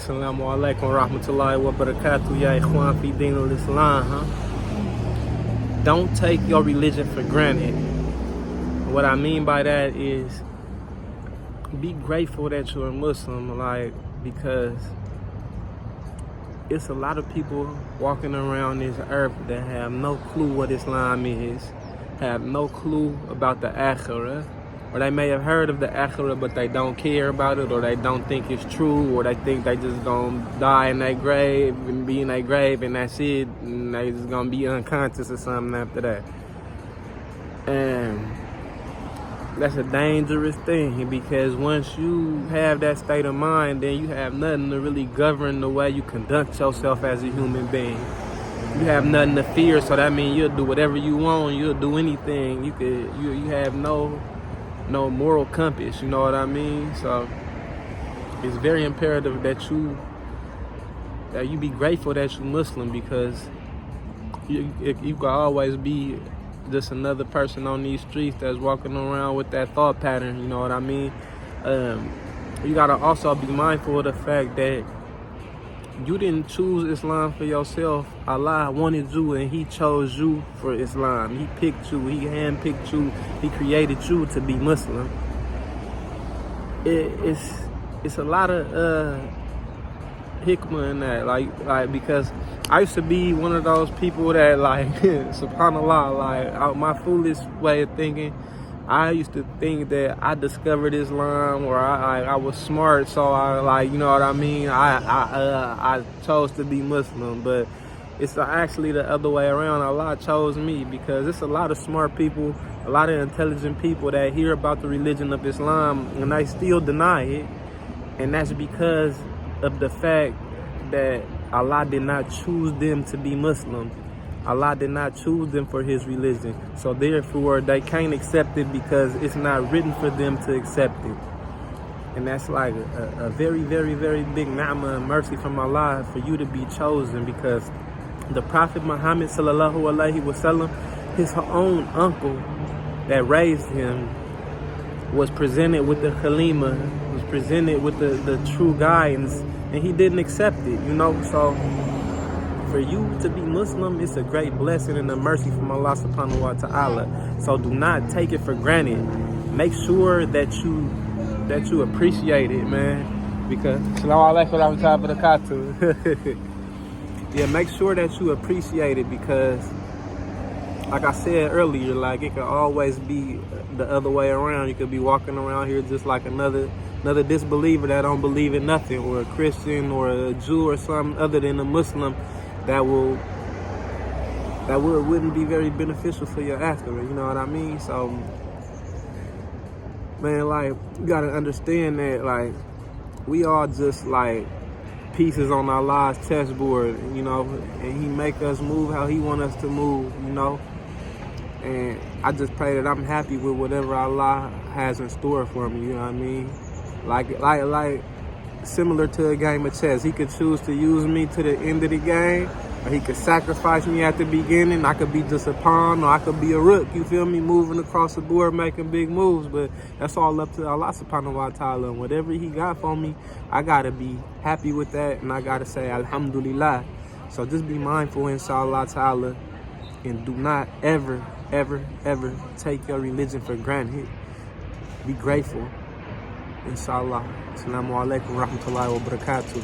Assalamu alaikum wa rahmatullahi wa barakatuh. Ya ikhwan fi din al-Islam, Don't take your religion for granted. What I mean by that is be grateful that you're a Muslim, because it's a lot of people walking around this earth that have no clue what Islam is, have no clue about the Akhirah, or they may have heard of the Akhirah but they don't care about it, or they don't think it's true, or they think they just gonna die in their grave and be in their grave and that's it, and they just gonna be unconscious or something after that. And that's a dangerous thing, because once you have that state of mind, then you have nothing to really govern the way you conduct yourself as a human being. You have nothing to fear, so that means you'll do whatever you want, you'll do anything. You have no moral compass, you know what I mean? So it's very imperative that you be grateful that you're Muslim, because you can always be just another person on these streets that's walking around with that thought pattern, you know what I mean? You gotta also be mindful of the fact that you didn't choose Islam for yourself. Allah wanted you and He chose you for Islam. He picked you, He handpicked you, He created you to be Muslim. It's a lot of hikmah in that, like because I used to be one of those people that subhanallah, my foolish way of thinking, I used to think that I discovered Islam, or I was smart, so you know what I mean? I chose to be Muslim, but it's actually the other way around. Allah chose me, because it's a lot of smart people, a lot of intelligent people that hear about the religion of Islam and they still deny it, and that's because of the fact that Allah did not choose them to be Muslim. Allah did not choose them for His religion. So therefore, they can't accept it because it's not written for them to accept it. And that's like a very, very, very big ni'mah and mercy from Allah for you to be chosen, because the Prophet Muhammad sallallahu alaihi wasallam, his own uncle that raised him, was presented with the Kalima, was presented with the true guidance, and he didn't accept it, you know? So for you to be Muslim, it's a great blessing and a mercy from Allah subhanahu wa ta'ala. So do not take it for granted. Make sure that you appreciate it, man. Because yeah, make sure that you appreciate it, because like I said earlier, it could always be the other way around. You could be walking around here just like another disbeliever that don't believe in nothing, or a Christian or a Jew or something other than a Muslim that wouldn't be very beneficial for your afterlife, you know what I mean? So, man, you gotta understand that, we all just pieces on Allah's chessboard, you know, and He make us move how He want us to move, you know. And I just pray that I'm happy with whatever Allah has in store for me, you know what I mean? Like similar to a game of chess. He could choose to use me to the end of the game, or He could sacrifice me at the beginning. I could be just a pawn, or I could be a rook, you feel me, moving across the board, making big moves. But that's all up to Allah subhanahu wa ta'ala. And whatever He got for me, I gotta be happy with that, and I gotta say alhamdulillah. So just be mindful, inshallah ta'ala, and do not ever, ever, ever take your religion for granted. Be grateful. Inshallah. Assalamu alaikum wa rahmatullahi wa barakatuh.